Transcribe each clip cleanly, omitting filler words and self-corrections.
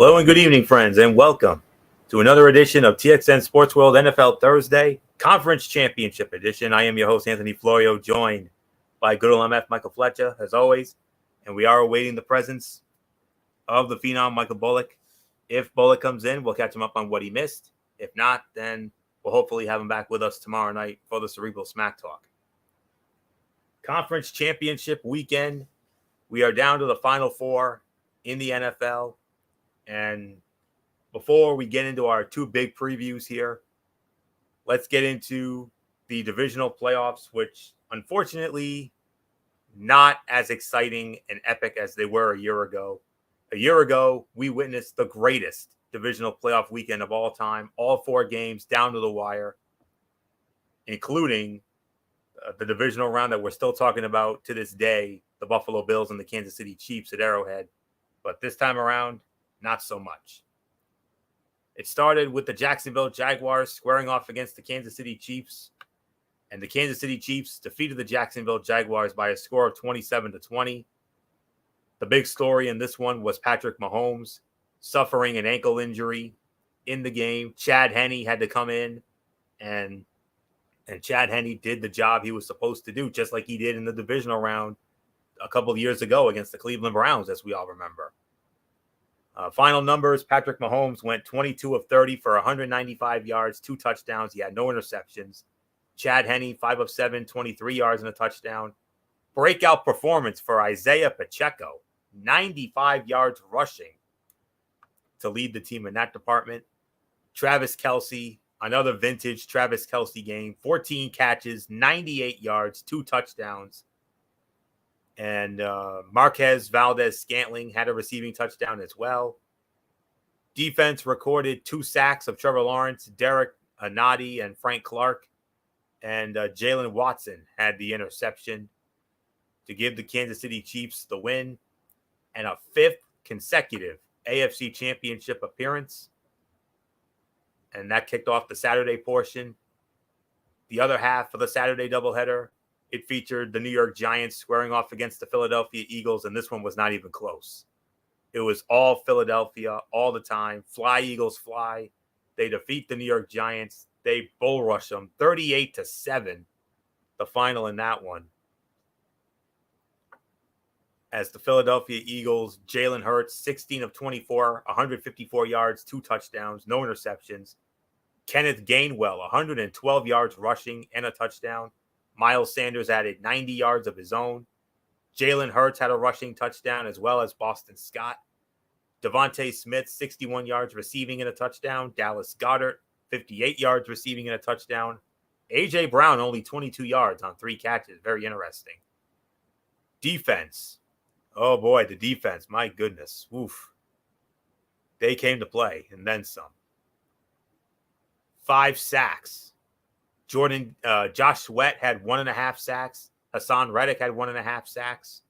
Hello and good evening, friends, and welcome to another edition of TXN Sports World NFL Thursday Conference Championship Edition. I am your host, Anthony Florio, joined by good old MF Michael Fletcher, as always, and we are awaiting the presence of the phenom Michael Bullock. If Bullock comes in, we'll catch him up on what he missed. If not, then we'll hopefully have him back with us tomorrow night for the Cerebral Smack Talk. Conference Championship weekend. We are down to the Final Four in the NFL. And before we get into our two big previews here, let's get into the divisional playoffs, which unfortunately not as exciting and epic as they were a year ago. A year ago, we witnessed the greatest divisional playoff weekend of all time, all four games down to the wire, including the divisional round that we're still talking about to this day, the Buffalo Bills and the Kansas City Chiefs at Arrowhead. But this time around, not so much. It started with the Jacksonville Jaguars squaring off against the Kansas City Chiefs, and the Kansas City Chiefs defeated the Jacksonville Jaguars by a score of 27-20. The big story in this one was Patrick Mahomes suffering an ankle injury in the game. Chad Henne had to come in, and Chad Henne did the job he was supposed to do, just like he did in the divisional round a couple of years ago against the Cleveland Browns, as we all remember. Final numbers, Patrick Mahomes went 22 of 30 for 195 yards, 2 touchdowns. He had no interceptions. Chad Henne, 5 of 7, 23 yards and a touchdown. Breakout performance for Isaiah Pacheco, 95 yards rushing to lead the team in that department. Travis Kelce, another vintage Travis Kelce game, 14 catches, 98 yards, 2 touchdowns. And Marquez Valdez-Scantling had a receiving touchdown as well. Defense recorded 2 sacks of Trevor Lawrence, Derek Hanadi, and Frank Clark. And Jalen Watson had the interception to give the Kansas City Chiefs the win and a 5th consecutive AFC Championship appearance. And that kicked off the Saturday portion. The other half of the Saturday doubleheader, it featured the New York Giants squaring off against the Philadelphia Eagles, and this one was not even close. It was all Philadelphia all the time. Fly, Eagles, fly. They defeat the New York Giants. They bull rush them 38-7, the final in that one. As the Philadelphia Eagles, Jalen Hurts, 16 of 24, 154 yards, 2 touchdowns, no interceptions. Kenneth Gainwell, 112 yards rushing and a touchdown. Miles Sanders added 90 yards of his own. Jalen Hurts had a rushing touchdown as well as Boston Scott. Devontae Smith, 61 yards receiving and a touchdown. Dallas Goedert, 58 yards receiving and a touchdown. A.J. Brown, only 22 yards on 3 catches. Very interesting. Defense. Oh, boy, the defense. My goodness. Oof. They came to play, and then some. 5 sacks. Josh Sweat had 1.5 sacks. Hassan Reddick had 1.5 sacks.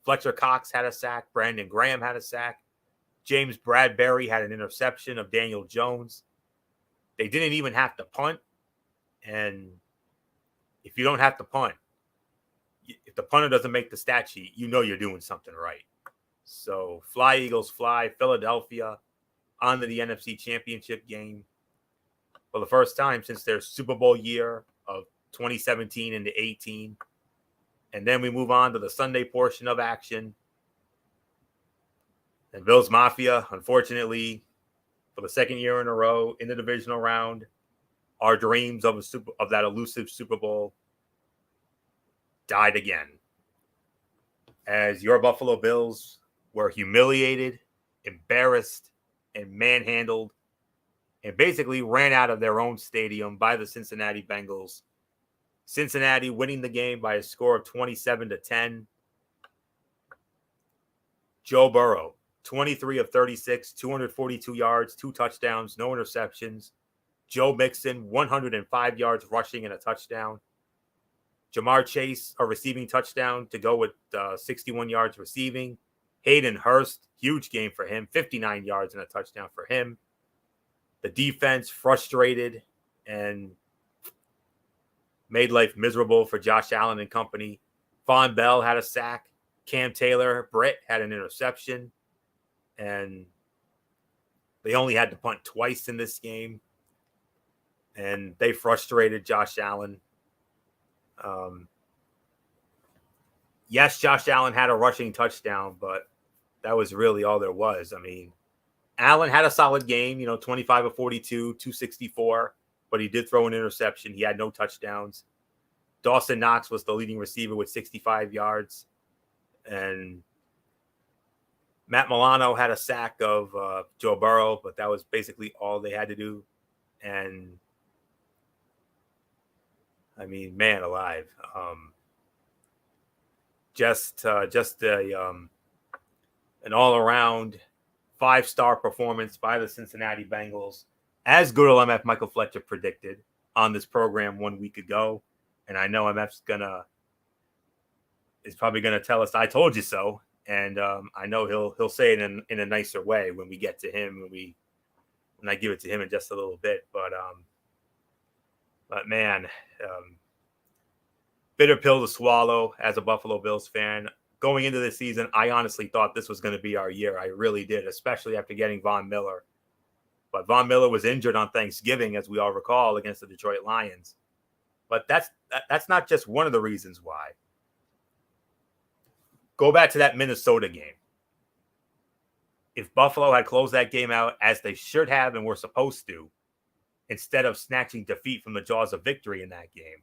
Fletcher Cox had a sack. Brandon Graham had a sack. James Bradbury had an interception of Daniel Jones. They didn't even have to punt. And if you don't have to punt, if the punter doesn't make the stat sheet, you know you're doing something right. So fly, Eagles, fly. Philadelphia on to the NFC Championship game for the first time since their Super Bowl year of 2017 into 18. And then we move on to the Sunday portion of action. And Bills Mafia, unfortunately, for the second year in a row in the divisional round, our dreams of that elusive Super Bowl died again. As your Buffalo Bills were humiliated, embarrassed, and manhandled, and basically ran out of their own stadium by the Cincinnati Bengals. Cincinnati winning the game by a score of 27-10. Joe Burrow, 23 of 36, 242 yards, 2 touchdowns, no interceptions. Joe Mixon, 105 yards rushing and a touchdown. Jamar Chase, a receiving touchdown to go with 61 yards receiving. Hayden Hurst, huge game for him, 59 yards and a touchdown for him. The defense frustrated and made life miserable for Josh Allen and company. Von Bell had a sack. Cam Taylor, Britt had an interception. And They only had to punt twice in this game, and they frustrated Josh Allen. Yes, Josh Allen had a rushing touchdown, but that was really all there was. I mean, Allen had a solid game, 25 of 42, 264, but he did throw an interception. He had no touchdowns. Dawson Knox was the leading receiver with 65 yards. And Matt Milano had a sack of Joe Burrow, but that was basically all they had to do. And I mean, man alive. Just an all-around 5-star performance by the Cincinnati Bengals, as good old MF Michael Fletcher predicted on this program 1 week ago. And I know MF's is probably gonna tell us I told you so. And I know he'll say it in a nicer way when we get to him, when I give it to him in just a little bit. But man, bitter pill to swallow as a Buffalo Bills fan. Going into the season, I honestly thought this was going to be our year. I really did, especially after getting Von Miller. But Von Miller was injured on Thanksgiving, as we all recall, against the Detroit Lions. But that's not just one of the reasons why. Go back to that Minnesota game. If Buffalo had closed that game out as they should have and were supposed to, instead of snatching defeat from the jaws of victory in that game,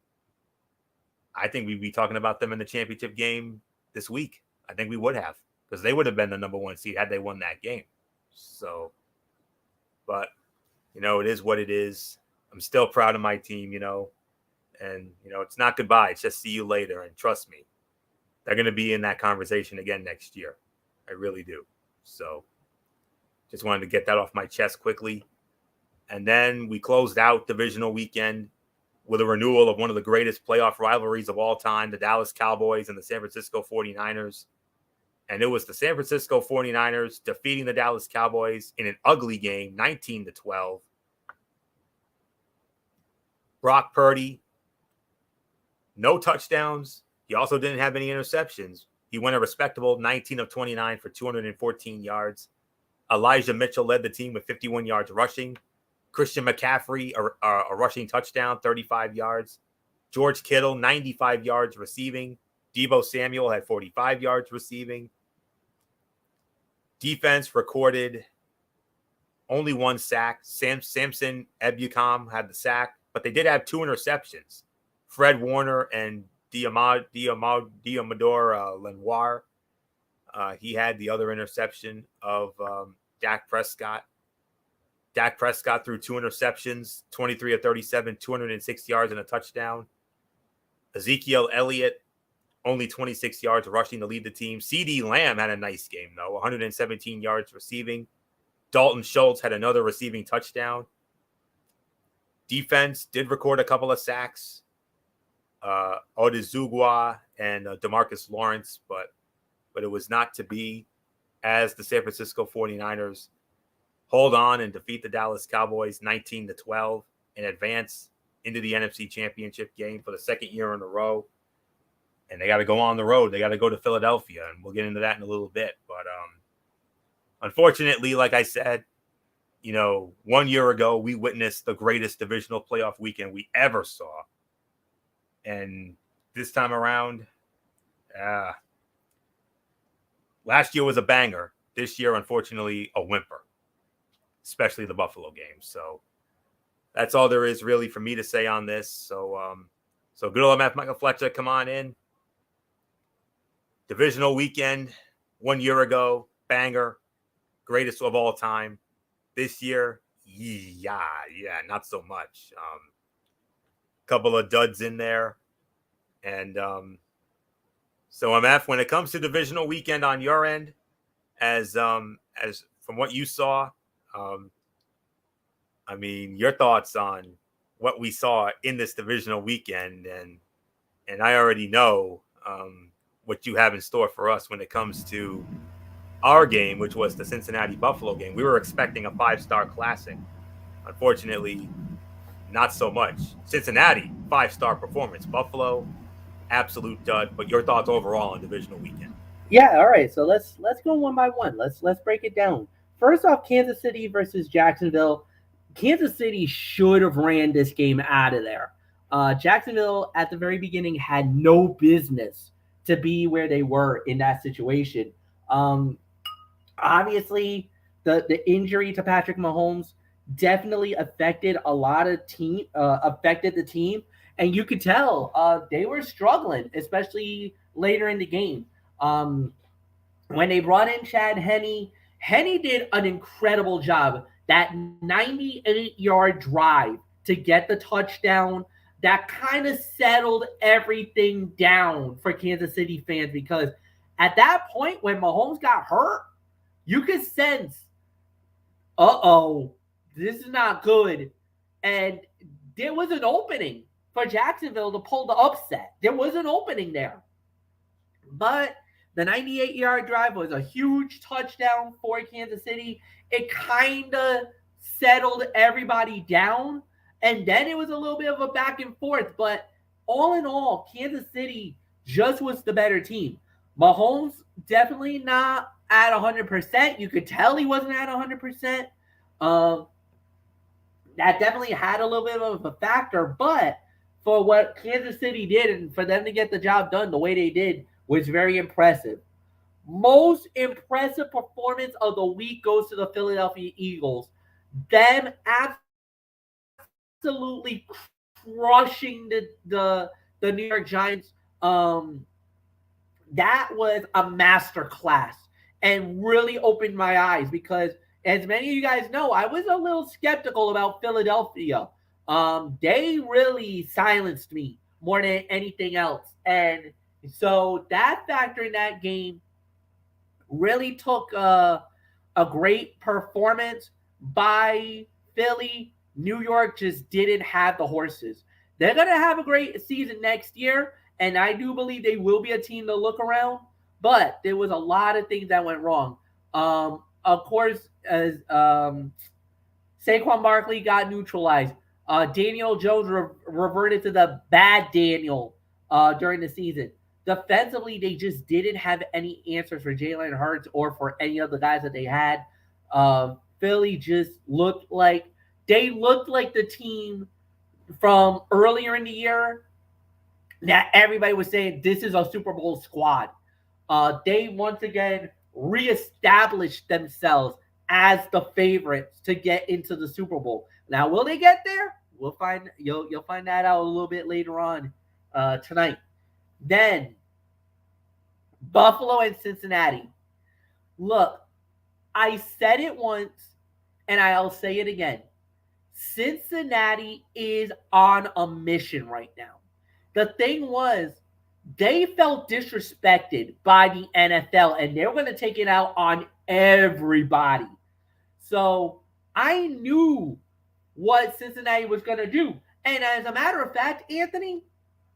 I think we'd be talking about them in the championship game this week. I think we would have, because they would have been the number 1 seed had they won that game. So, but, it is what it is. I'm still proud of my team, and, it's not goodbye. It's just see you later. And trust me, they're going to be in that conversation again next year. I really do. So just wanted to get that off my chest quickly. And then we closed out divisional weekend with a renewal of one of the greatest playoff rivalries of all time, the Dallas Cowboys and the San Francisco 49ers. And it was the San Francisco 49ers defeating the Dallas Cowboys in an ugly game, 19-12. Brock Purdy, no touchdowns. He also didn't have any interceptions. He went a respectable 19 of 29 for 214 yards. Elijah Mitchell led the team with 51 yards rushing. Christian McCaffrey, a rushing touchdown, 35 yards. George Kittle, 95 yards receiving. Deebo Samuel had 45 yards receiving. Defense recorded only 1 sack. Samson Ebukam had the sack, but they did have 2 interceptions. Fred Warner and Diamador Lenoir. He had the other interception of Dak Prescott. Dak Prescott threw 2 interceptions, 23 of 37, 206 yards and a touchdown. Ezekiel Elliott, only 26 yards rushing to lead the team. CeeDee Lamb had a nice game, though, 117 yards receiving. Dalton Schultz had another receiving touchdown. Defense did record a couple of sacks. Odizugwa and DeMarcus Lawrence, but it was not to be, as the San Francisco 49ers hold on and defeat the Dallas Cowboys 19-12 and advance into the NFC Championship game for the second year in a row. And they got to go on the road. They got to go to Philadelphia, and we'll get into that in a little bit. But unfortunately, like I said, 1 year ago, we witnessed the greatest divisional playoff weekend we ever saw. And this time around, last year was a banger. This year, unfortunately, a whimper, especially the Buffalo game. So that's all there is really for me to say on this. So good old Michael Fletcher, come on in. Divisional weekend, 1 year ago, banger, greatest of all time. This year, yeah, not so much. Couple of duds in there. And so MF, when it comes to divisional weekend on your end, as from what you saw, I mean, your thoughts on what we saw in this divisional weekend, and I already know what you have in store for us when it comes to our game, which was the Cincinnati Buffalo game. We were expecting a 5-star classic. Unfortunately, not so much. Cincinnati, 5-star performance. Buffalo, absolute dud. But your thoughts overall on divisional weekend? Yeah, all right. So let's go one by one. Let's break it down. First off, Kansas City versus Jacksonville. Kansas City should have ran this game out of there. Jacksonville at the very beginning had no business to be where they were in that situation. Um, Obviously, the injury to Patrick Mahomes definitely affected the team, and you could tell they were struggling, especially later in the game. Um, when they brought in Chad Henne, Henne did an incredible job. That 98-yard drive to get the touchdown, that kind of settled everything down for Kansas City fans because at that point when Mahomes got hurt, you could sense, this is not good. And there was an opening for Jacksonville to pull the upset. There was an opening there. But the 98-yard drive was a huge touchdown for Kansas City. It kind of settled everybody down. And then it was a little bit of a back and forth. But all in all, Kansas City just was the better team. Mahomes definitely not at 100%. You could tell he wasn't at 100%. Um, that definitely had a little bit of a factor. But for what Kansas City did and for them to get the job done the way they did was very impressive. Most impressive performance of the week goes to the Philadelphia Eagles. Them absolutely crushing the New York Giants. That was a master class and really opened my eyes because, as many of you guys know, I was a little skeptical about Philadelphia. They really silenced me more than anything else. And so that factor in that game really took a great performance by Philly. New York just didn't have the horses. They're going to have a great season next year, and I do believe they will be a team to look around. But there was a lot of things that went wrong. Of course, as Saquon Barkley got neutralized, Daniel Jones reverted to the bad Daniel during the season. Defensively, they just didn't have any answers for Jalen Hurts or for any of the guys that they had. Philly just looked like the team from earlier in the year that everybody was saying this is a Super Bowl squad. They once again reestablished themselves as the favorites to get into the Super Bowl. Now, will they get there? We'll find you'll find that out a little bit later on tonight. Then Buffalo and Cincinnati. Look, I said it once and I'll say it again. Cincinnati is on a mission right now. The thing was, they felt disrespected by the NFL and they were going to take it out on everybody. So I knew what Cincinnati was going to do. And as a matter of fact, Anthony,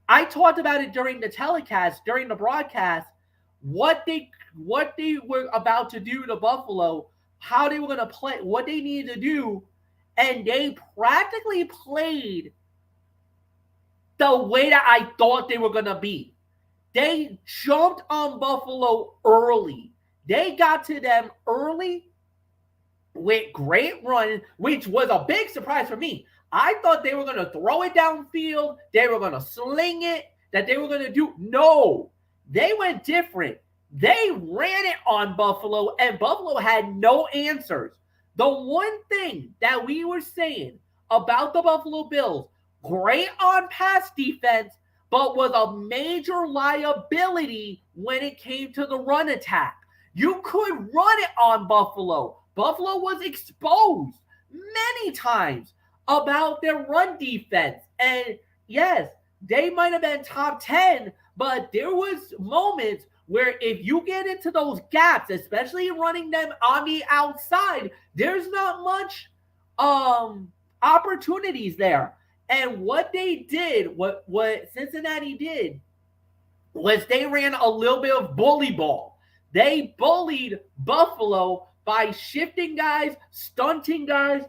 I talked about it during the telecast, during the broadcast, what they were about to do to Buffalo, how they were going to play, what they needed to do, and they practically played the way that I thought they were going to be. They jumped on Buffalo early. They got to them early with great run, which was a big surprise for me. I thought they were going to throw it downfield. They were going to sling it, that they were going to do. No, they went different. They ran it on Buffalo, and Buffalo had no answers. The one thing that we were saying about the Buffalo Bills, great on pass defense, but was a major liability when it came to the run attack. You could run it on Buffalo. Buffalo was exposed many times about their run defense. And yes, they might have been top 10, but there was moments where if you get into those gaps, especially running them on the outside, there's not much opportunities there. And what they did, what Cincinnati did, was they ran a little bit of bully ball. They bullied Buffalo by shifting guys, stunting guys,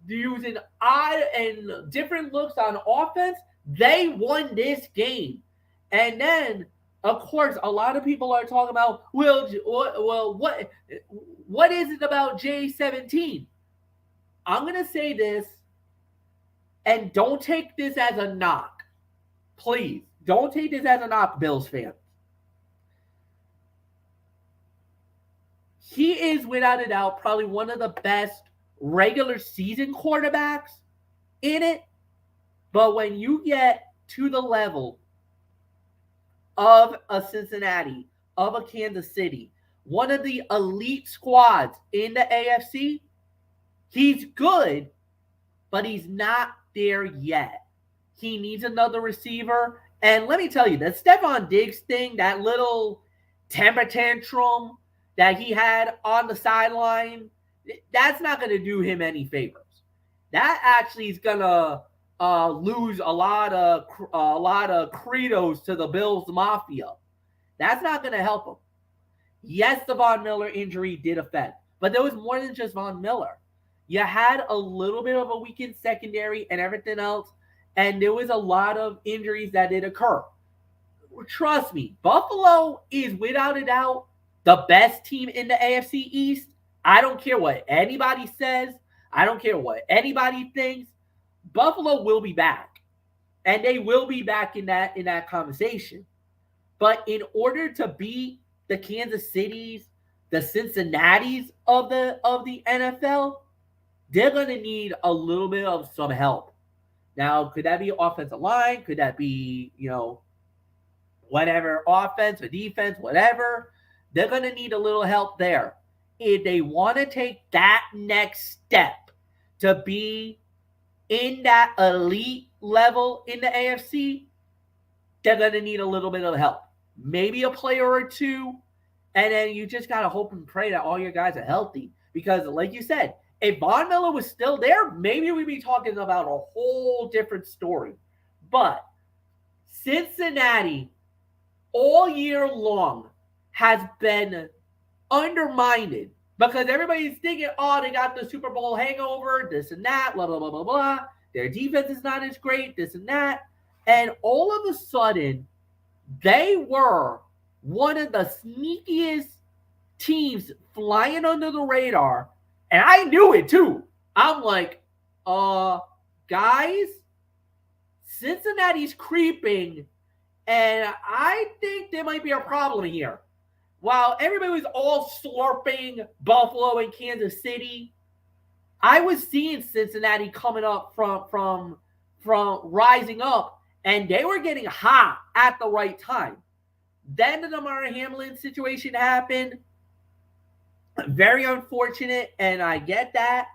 using odd and different looks on offense. They won this game. And then Of course, a lot of people are talking about, what is it about J17? I'm going to say this, and don't take this as a knock. Please, don't take this as a knock, Bills fans. He is, without a doubt, probably one of the best regular season quarterbacks in it. But when you get to the level of a Cincinnati, of a Kansas City, one of the elite squads in the AFC, he's good, but he's not there yet. He needs another receiver. And let me tell you, the Stephon Diggs thing, that little temper tantrum that he had on the sideline, that's not going to do him any favors. That actually is going to lose a lot of credos to the Bills Mafia. That's not going to help him. Yes, the Von Miller injury did affect, but there was more than just Von Miller. You had a little bit of a weakened secondary and everything else, and there was a lot of injuries that did occur. Trust me, Buffalo is without a doubt the best team in the AFC East. I don't care what anybody says. I don't care what anybody thinks. Buffalo will be back, and they will be back in that conversation. But in order to beat the Kansas Cities, the Cincinnati's of the NFL, they're going to need a little bit of some help. Now, could that be offensive line? Could that be, whatever, offense or defense, whatever? They're going to need a little help there. If they want to take that next step to be in that elite level in the AFC, they're going to need a little bit of help. Maybe a player or two, and then you just got to hope and pray that all your guys are healthy. Because, like you said, if Von Miller was still there, maybe we'd be talking about a whole different story. But Cincinnati, all year long, has been undermined because everybody's thinking, oh, they got the Super Bowl hangover, this and that, blah, blah, blah, blah, blah. Their defense is not as great, this and that. And all of a sudden, they were one of the sneakiest teams flying under the radar. And I knew it too. I'm like, guys, Cincinnati's creeping, and I think there might be a problem here. While everybody was all slurping Buffalo and Kansas City, I was seeing Cincinnati coming up from rising up, and they were getting hot at the right time. Then the Damar Hamlin situation happened. Very unfortunate, and I get that.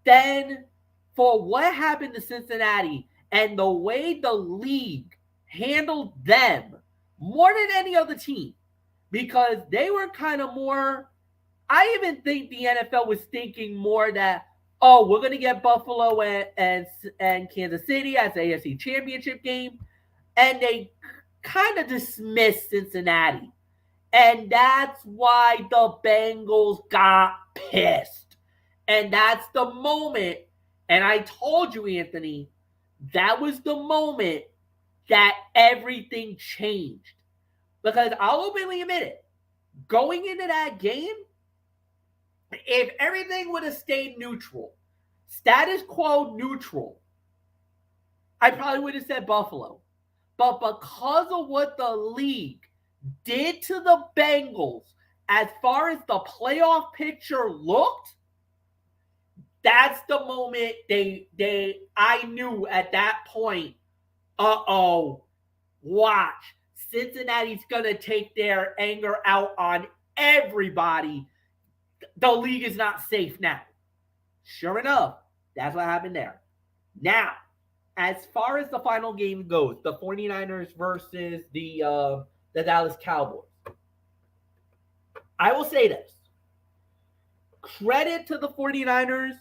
Then for what happened to Cincinnati and the way the league handled them more than any other team, because they were kind of more, I even think the NFL was thinking more that, oh, we're going to get Buffalo and Kansas City as the AFC Championship game, and they kind of dismissed Cincinnati. And that's why the Bengals got pissed. And that's the moment, and I told you, Anthony, that was the moment that everything changed. Because I'll openly admit it, going into that game, if everything would have stayed neutral, status quo neutral, I probably would have said Buffalo. But because of what the league did to the Bengals as far as the playoff picture looked, that's the moment I knew at that point, watch. Cincinnati's going to take their anger out on everybody. The league is not safe now. Sure enough, that's what happened there. Now, as far as the final game goes, the 49ers versus the Dallas Cowboys, I will say this. Credit to the 49ers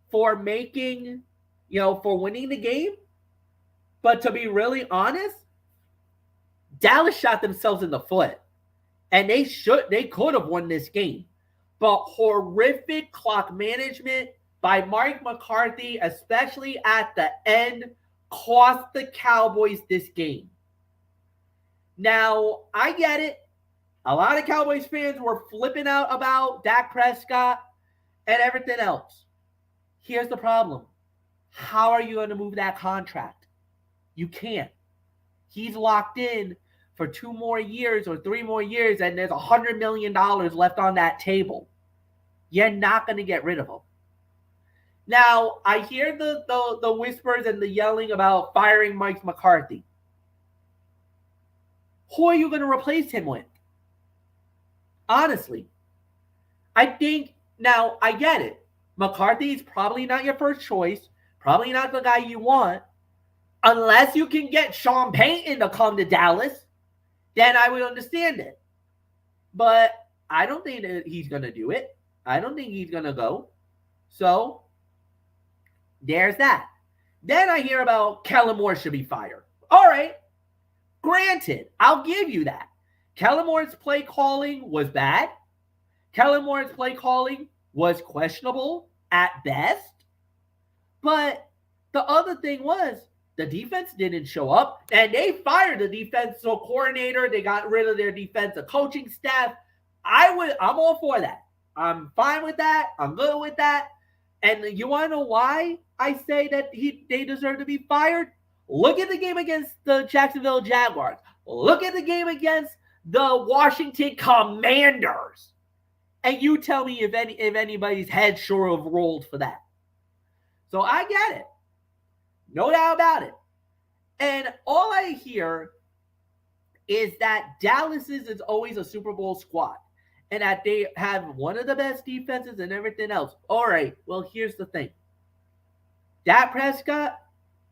for making, for winning the game. But to be really honest, Dallas shot themselves in the foot. And they could have won this game. But horrific clock management by Mike McCarthy, especially at the end, cost the Cowboys this game. Now, I get it. A lot of Cowboys fans were flipping out about Dak Prescott and everything else. Here's the problem. How are you going to move that contract? You can't. He's locked in for 2 more years or 3 more years, and there's $100 million left on that table. You're not going to get rid of him. Now, I hear the whispers and the yelling about firing Mike McCarthy. Who are you going to replace him with? Honestly. I think, now, I get it. McCarthy is probably not your first choice. Probably not the guy you want. Unless you can get Sean Payton to come to Dallas, then I would understand it. But I don't think that he's going to do it. I don't think he's going to go. So, there's that. Then I hear about Kellen Moore should be fired. All right. Granted, I'll give you that. Kellen Moore's play calling was bad. Kellen Moore's play calling was questionable at best. But the other thing was, the defense didn't show up, and they fired the defensive coordinator. They got rid of their defensive coaching staff. I'm all for that. I'm fine with that. I'm good with that. And you want to know why I say that they deserve to be fired? Look at the game against the Jacksonville Jaguars. Look at the game against the Washington Commanders. And you tell me if anybody's head sure have rolled for that. So I get it. No doubt about it. And all I hear is that Dallas is always a Super Bowl squad. And that they have one of the best defenses and everything else. All right, well, here's the thing. Dak Prescott,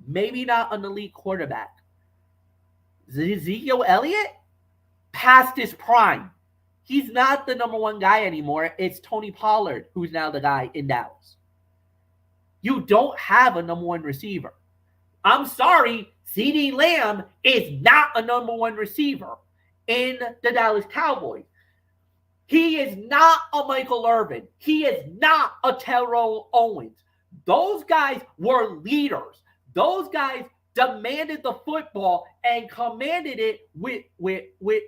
maybe not an elite quarterback. Ezekiel Elliott, past his prime. He's not the number one guy anymore. It's Tony Pollard, who's now the guy in Dallas. You don't have a number one receiver. I'm sorry, CeeDee Lamb is not a number one receiver in the Dallas Cowboys. He is not a Michael Irvin. He is not a Terrell Owens. Those guys were leaders. Those guys demanded the football and commanded it with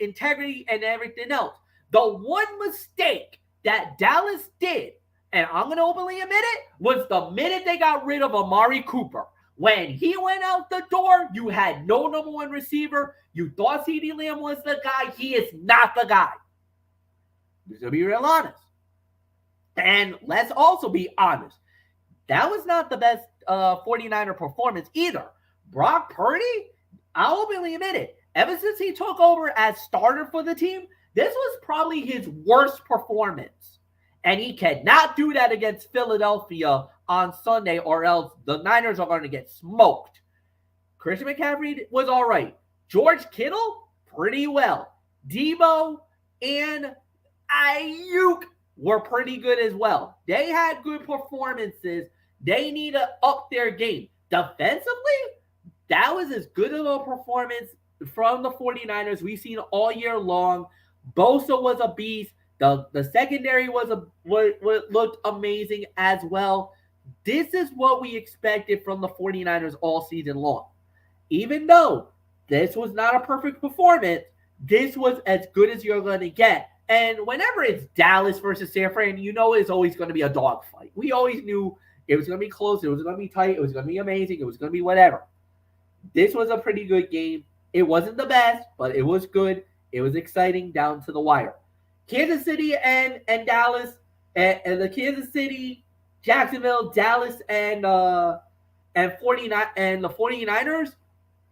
integrity and everything else. The one mistake that Dallas did, and I'm going to openly admit it, was the minute they got rid of Amari Cooper. When he went out the door, you had no number one receiver. You thought CeeDee Lamb was the guy. He is not the guy. Let's be real honest. And let's also be honest. That was not the best 49er performance either. Brock Purdy, I'll openly admit it. Ever since he took over as starter for the team, this was probably his worst performance. And he cannot do that against Philadelphia on Sunday, or else the Niners are going to get smoked. Christian McCaffrey was all right. George Kittle, pretty well. Debo and Ayuk were pretty good as well. They had good performances. They need to up their game. Defensively, that was as good of a performance from the 49ers we've seen all year long. Bosa was a beast. The secondary looked amazing as well. This is what we expected from the 49ers all season long. Even though this was not a perfect performance, this was as good as you're going to get. And whenever it's Dallas versus San Fran, you know it's always going to be a dogfight. We always knew it was going to be close. It was going to be tight. It was going to be amazing. It was going to be whatever. This was a pretty good game. It wasn't the best, but it was good. It was exciting down to the wire. Kansas City and Dallas and the Kansas City, Jacksonville, Dallas, and the 49ers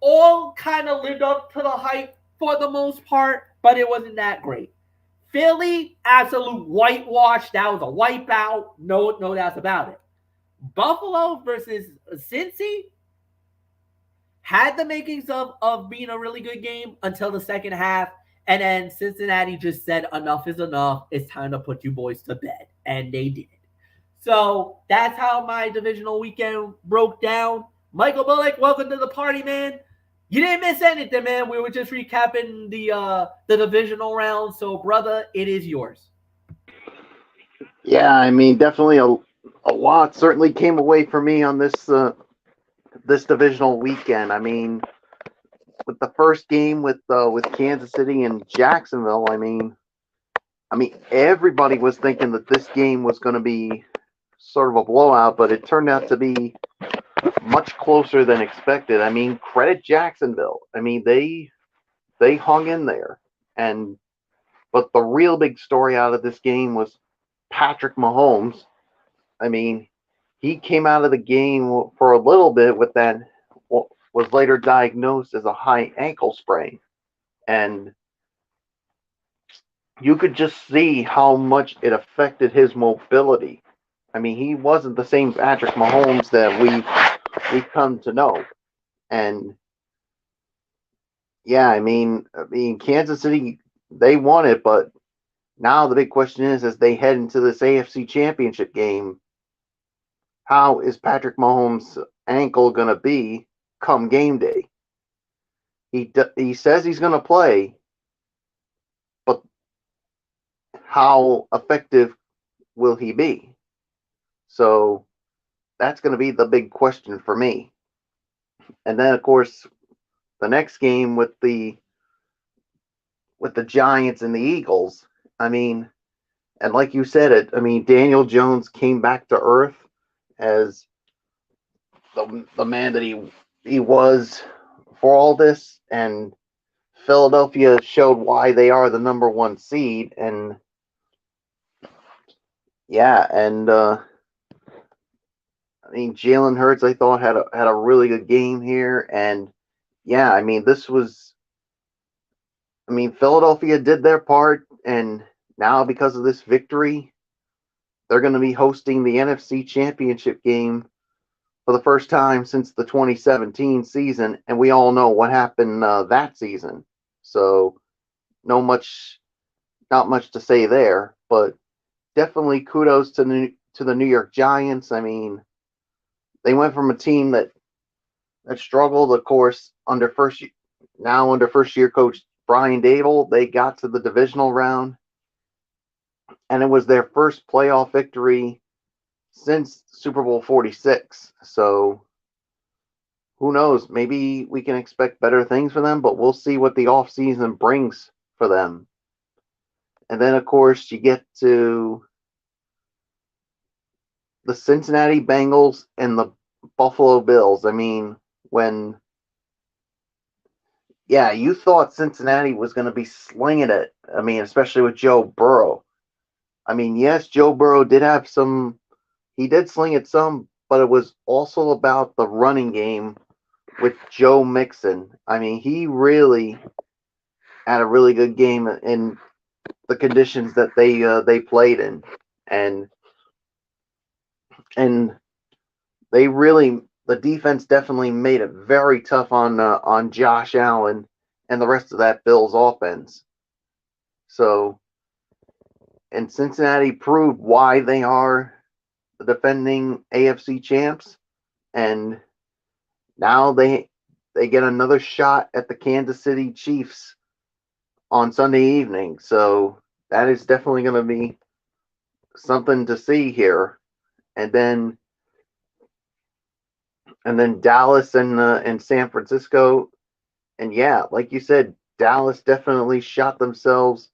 all kind of lived up to the hype for the most part, but it wasn't that great. Philly, absolute whitewash. That was a wipeout. No doubts about it. Buffalo versus Cincy had the makings of being a really good game until the second half. And then Cincinnati just said, enough is enough. It's time to put you boys to bed. And they did. So that's how my divisional weekend broke down. Michael Bullock, welcome to the party, man. You didn't miss anything, man. We were just recapping the divisional round. So, brother, it is yours. Yeah, I mean, definitely a lot certainly came away for me on this this divisional weekend. I mean, the first game with Kansas City and Jacksonville, I mean, everybody was thinking that this game was going to be sort of a blowout, but it turned out to be much closer than expected. I mean, credit Jacksonville. I mean, they hung in there, and but the real big story out of this game was Patrick Mahomes. I mean, he came out of the game for a little bit with that what was later diagnosed as a high ankle sprain, and you could just see how much it affected his mobility. I mean, he wasn't the same Patrick Mahomes that we've come to know. And yeah, I mean, Kansas City, they won it, but now the big question is, as they head into this AFC Championship game, how is Patrick Mahomes' ankle going to be come game day? He says he's going to play, but how effective will he be? So that's going to be the big question for me. And then, of course, the next game with the Giants and the Eagles. I mean, and like you said, I mean, Daniel Jones came back to earth as the man that he was for all this, and Philadelphia showed why they are the number one seed, and yeah, and I mean, Jalen Hurts, I thought had a really good game here, and yeah, I mean, Philadelphia did their part, and now because of this victory, they're going to be hosting the NFC Championship game for the first time since the 2017 season, and we all know what happened that season. So, not much to say there, but definitely kudos to the New York Giants. I mean, they went from a team that struggled, of course, under first year coach Brian Dable. They got to the divisional round, and it was their first playoff victory since Super Bowl 46. So who knows? Maybe we can expect better things for them, but we'll see what the offseason brings for them. And then, of course, you get to the Cincinnati Bengals and the Buffalo Bills. I mean, you thought Cincinnati was going to be slinging it. I mean, especially with Joe Burrow. I mean, yes, Joe Burrow he did sling it some, but it was also about the running game with Joe Mixon. I mean, he really had a really good game in the conditions that they played in, and the defense definitely made it very tough on Josh Allen and the rest of that Bills offense. So, and Cincinnati proved why they are the defending AFC champs, and now they get another shot at the Kansas City Chiefs on Sunday evening. So that is definitely going to be something to see here. And then Dallas and San Francisco, and yeah, like you said, Dallas definitely shot themselves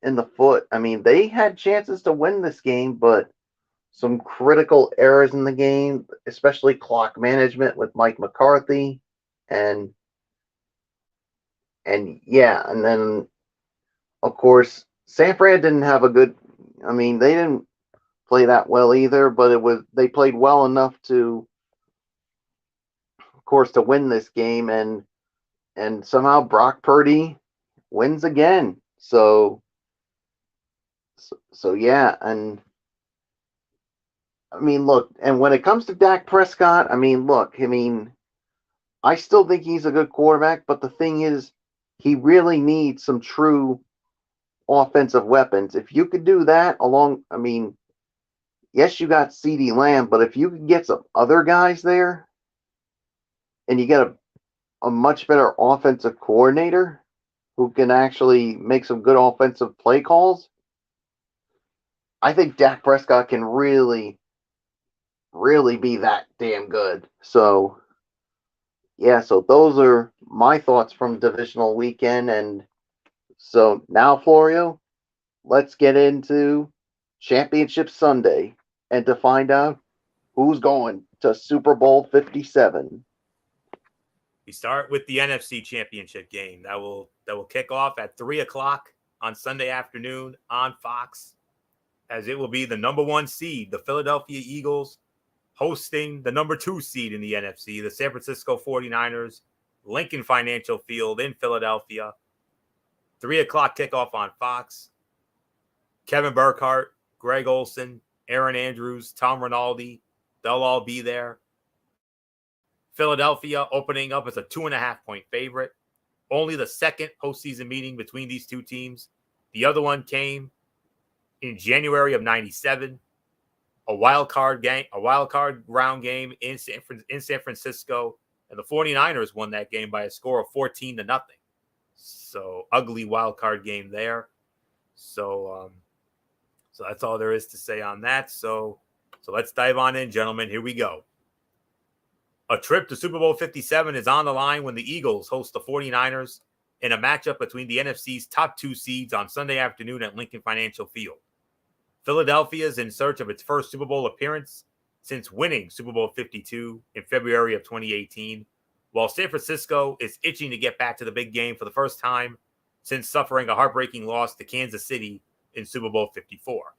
in the foot. I mean, they had chances to win this game, but some critical errors in the game, especially clock management with Mike McCarthy, and yeah, and then of course San Fran didn't have a good. I mean, they didn't play that well either, but they played well enough to, of course, to win this game, and somehow Brock Purdy wins again. So yeah, and I mean, look, and when it comes to Dak Prescott, I mean, look, I mean, I still think he's a good quarterback, but the thing is, he really needs some true offensive weapons. If you could do that I mean, yes, you got CeeDee Lamb, but if you could get some other guys there and you get a much better offensive coordinator who can actually make some good offensive play calls, I think Dak Prescott can really, really be that damn good. So, Yeah, so those are my thoughts from divisional weekend. And so now, Florio, let's get into Championship Sunday and to find out who's going to Super Bowl 57. We start with the NFC Championship game that will kick off at 3:00 on Sunday afternoon on Fox, as it will be the number 1 seed, the Philadelphia Eagles, hosting the number 2 seed in the NFC, the San Francisco 49ers, Lincoln Financial Field in Philadelphia. 3:00 kickoff on Fox. Kevin Burkhardt, Greg Olson, Aaron Andrews, Tom Rinaldi, they'll all be there. Philadelphia opening up as a 2.5-point favorite. Only the second postseason meeting between these two teams. The other one came in January of '97. A wild card round game in San Francisco, and the 49ers won that game by a score of 14-0. So ugly wild card game there. So that's all there is to say on that. So let's dive on in, gentlemen. Here we go. A trip to Super Bowl 57 is on the line when the Eagles host the 49ers in a matchup between the NFC's top 2 seeds on Sunday afternoon at Lincoln Financial Field. Philadelphia is in search of its first Super Bowl appearance since winning Super Bowl 52 in February of 2018, while San Francisco is itching to get back to the big game for the first time since suffering a heartbreaking loss to Kansas City in Super Bowl 54.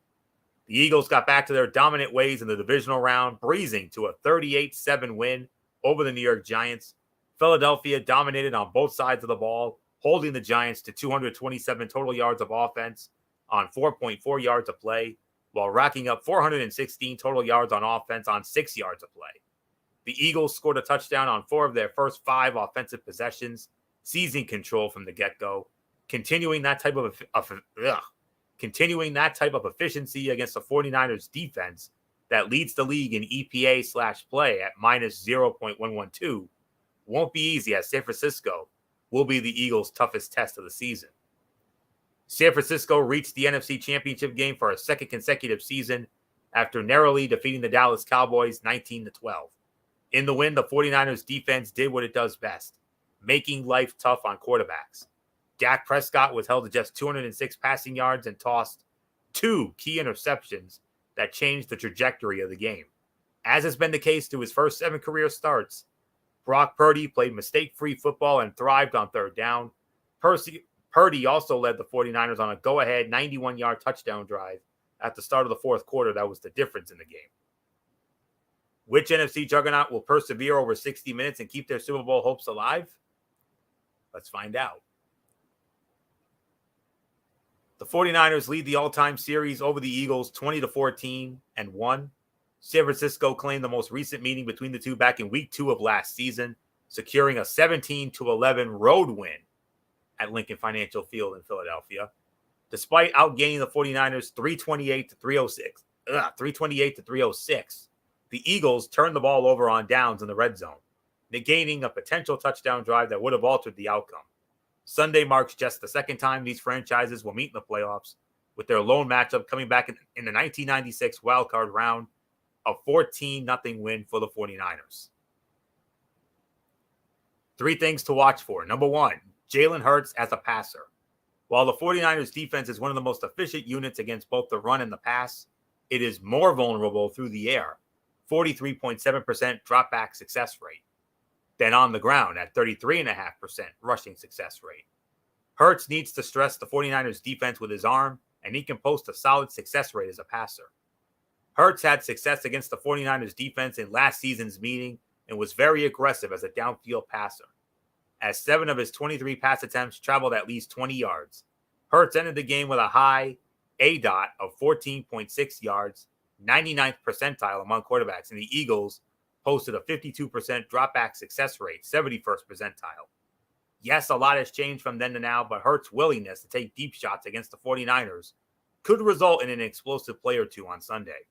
The Eagles got back to their dominant ways in the divisional round, breezing to a 38-7 win over the New York Giants. Philadelphia dominated on both sides of the ball, holding the Giants to 227 total yards of offense on 4.4 yards of play, while racking up 416 total yards on offense on 6 yards of play. The Eagles scored a touchdown on 4 of their first 5 offensive possessions, seizing control from the get-go, continuing that type of efficiency against the 49ers defense that leads the league in EPA/play at minus 0.112 won't be easy, as San Francisco will be the Eagles' toughest test of the season. San Francisco reached the NFC Championship game for a second consecutive season after narrowly defeating the Dallas Cowboys 19-12. In the win, the 49ers defense did what it does best, making life tough on quarterbacks. Dak Prescott was held to just 206 passing yards and tossed 2 key interceptions that changed the trajectory of the game. As has been the case to his first 7 career starts, Brock Purdy played mistake-free football and thrived on third down. Purdy also led the 49ers on a go-ahead 91-yard touchdown drive at the start of the fourth quarter that was the difference in the game. Which NFC juggernaut will persevere over 60 minutes and keep their Super Bowl hopes alive? Let's find out. The 49ers lead the all-time series over the Eagles 20-14 and won. San Francisco claimed the most recent meeting between the two back in week 2 of last season, securing a 17-11 road win at Lincoln Financial Field in Philadelphia. Despite outgaining the 49ers 328-306, the Eagles turned the ball over on downs in the red zone, negating a potential touchdown drive that would have altered the outcome. Sunday marks just the second time these franchises will meet in the playoffs, with their lone matchup coming back in the 1996 wildcard round, a 14-0 win for the 49ers. 3 things to watch for. Number 1, Jalen Hurts as a passer. While the 49ers defense is one of the most efficient units against both the run and the pass, it is more vulnerable through the air, 43.7% dropback success rate, than on the ground at 33.5% rushing success rate. Hurts needs to stress the 49ers defense with his arm, and he can post a solid success rate as a passer. Hurts had success against the 49ers defense in last season's meeting and was very aggressive as a downfield passer, as 7 of his 23 pass attempts traveled at least 20 yards. Hurts ended the game with a high ADOT of 14.6 yards, 99th percentile among quarterbacks, and the Eagles posted a 52% dropback success rate, 71st percentile. Yes, a lot has changed from then to now, but Hurts' willingness to take deep shots against the 49ers could result in an explosive play or two on Sunday.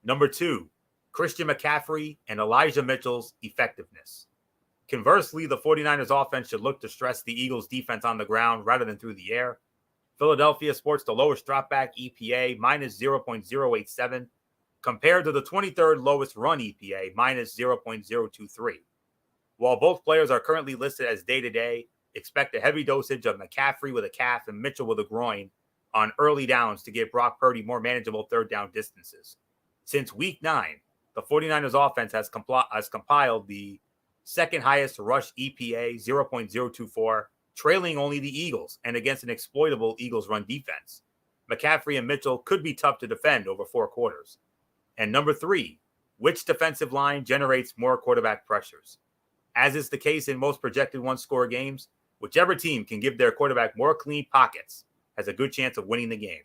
Number 2, Christian McCaffrey and Elijah Mitchell's effectiveness. Conversely, the 49ers offense should look to stress the Eagles defense on the ground rather than through the air. Philadelphia sports the lowest dropback EPA, minus 0.087, compared to the 23rd lowest run EPA, minus 0.023. While both players are currently listed as day-to-day, expect a heavy dosage of McCaffrey with a calf and Mitchell with a groin on early downs to give Brock Purdy more manageable third down distances. Since week 9, the 49ers offense has compiled the second highest rush EPA, 0.024, trailing only the Eagles and against an exploitable Eagles run defense. McCaffrey and Mitchell could be tough to defend over 4 quarters. And number 3, which defensive line generates more quarterback pressures? As is the case in most projected one-score games, whichever team can give their quarterback more clean pockets has a good chance of winning the game.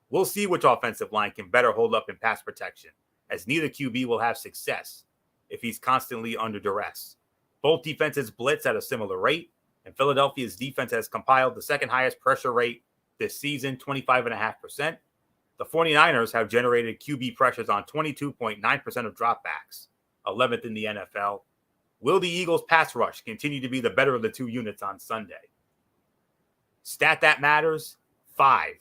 We'll see which offensive line can better hold up in pass protection, as neither QB will have success if he's constantly under duress. Both defenses blitz at a similar rate, and Philadelphia's defense has compiled the second highest pressure rate this season, 25.5%. The 49ers have generated QB pressures on 22.9% of dropbacks, 11th in the NFL. Will the Eagles' pass rush continue to be the better of the two units on Sunday? Stat that matters, 5.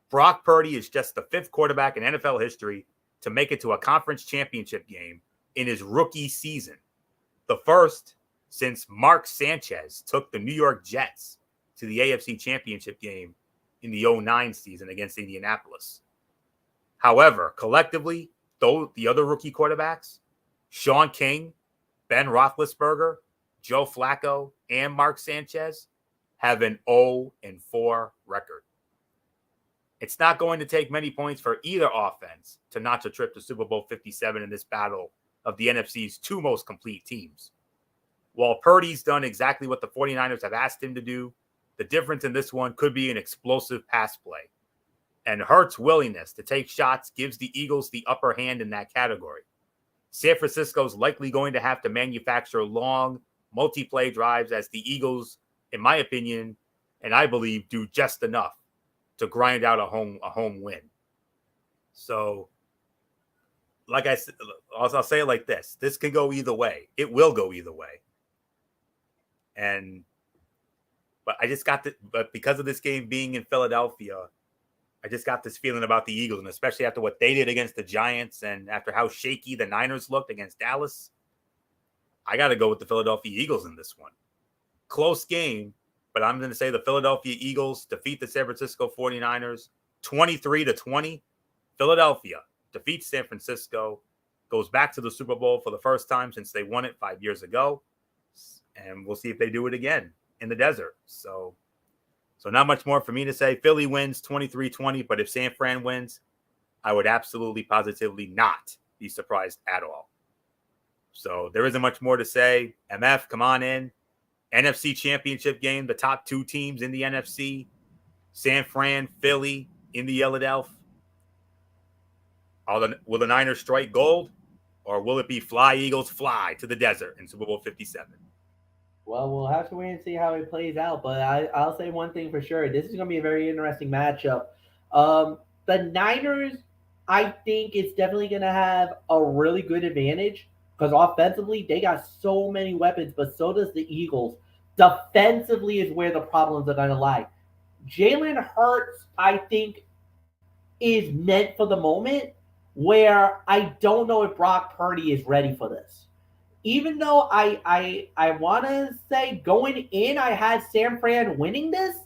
Brock Purdy is just the 5th quarterback in NFL history to make it to a conference championship game in his rookie season. The first since Mark Sanchez took the New York Jets to the AFC championship game in the 2009 season against Indianapolis. However, collectively, though the other rookie quarterbacks, Sean King, Ben Roethlisberger, Joe Flacco, and Mark Sanchez, have an 0-4 record. It's not going to take many points for either offense to notch a trip to Super Bowl 57 in this battle of the NFC's 2 most complete teams. While Purdy's done exactly what the 49ers have asked him to do, the difference in this one could be an explosive pass play. And Hurts' willingness to take shots gives the Eagles the upper hand in that category. San Francisco's likely going to have to manufacture long, multi-play drives as the Eagles, in my opinion, and I believe, do just enough to grind out a home win. So, like I said, I'll say it like this. This could go either way. It will go either way. But because of this game being in Philadelphia, I just got this feeling about the Eagles, and especially after what they did against the Giants and after how shaky the Niners looked against Dallas, I got to go with the Philadelphia Eagles in this one. Close game, but I'm going to say the Philadelphia Eagles defeat the San Francisco 49ers 23-20. Philadelphia defeats San Francisco, goes back to the Super Bowl for the first time since they won it 5 years ago, and we'll see if they do it again in the desert. So not much more for me to say. Philly wins 23-20, but if San Fran wins, I would absolutely positively not be surprised at all. So there isn't much more to say. MF, come on in. NFC Championship game, the top 2 teams in the NFC, San Fran, Philly in the Yellow Elf. Will the Niners strike gold, or will it be fly, Eagles, fly to the desert in Super Bowl 57? Well, we'll have to wait and see how it plays out. But I'll say one thing for sure. This is going to be a very interesting matchup. The Niners, I think, is definitely going to have a really good advantage because offensively, they got so many weapons, but so does the Eagles. Defensively is where the problems are going to lie. Jalen Hurts, I think, is meant for the moment where I don't know if Brock Purdy is ready for this. Even though I want to say going in, I had San Fran winning this,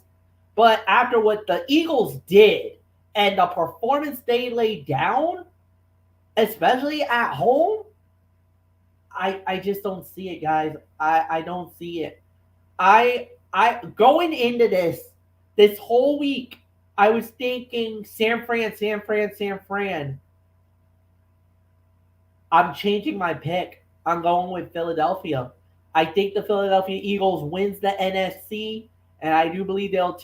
but after what the Eagles did and the performance they laid down, especially at home, I just don't see it, guys. I don't see it. I going into this whole week, I was thinking San Fran. I'm changing my pick. I'm going with Philadelphia. I think the Philadelphia Eagles wins the NFC, and I do believe they'll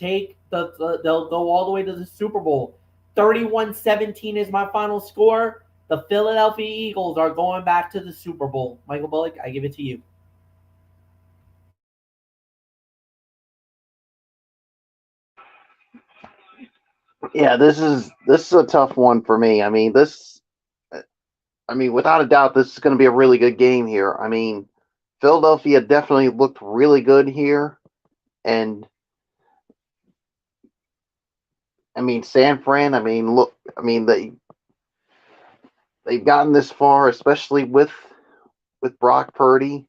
they'll go all the way to the Super Bowl. 31-17 is my final score. The Philadelphia Eagles are going back to the Super Bowl. Michael Bullock, I give it to you. Yeah, this is a tough one for me. I mean, without a doubt, this is going to be a really good game here. I mean, Philadelphia definitely looked really good here, and I mean, San Fran. I mean, look. I mean, they've gotten this far, especially with Brock Purdy.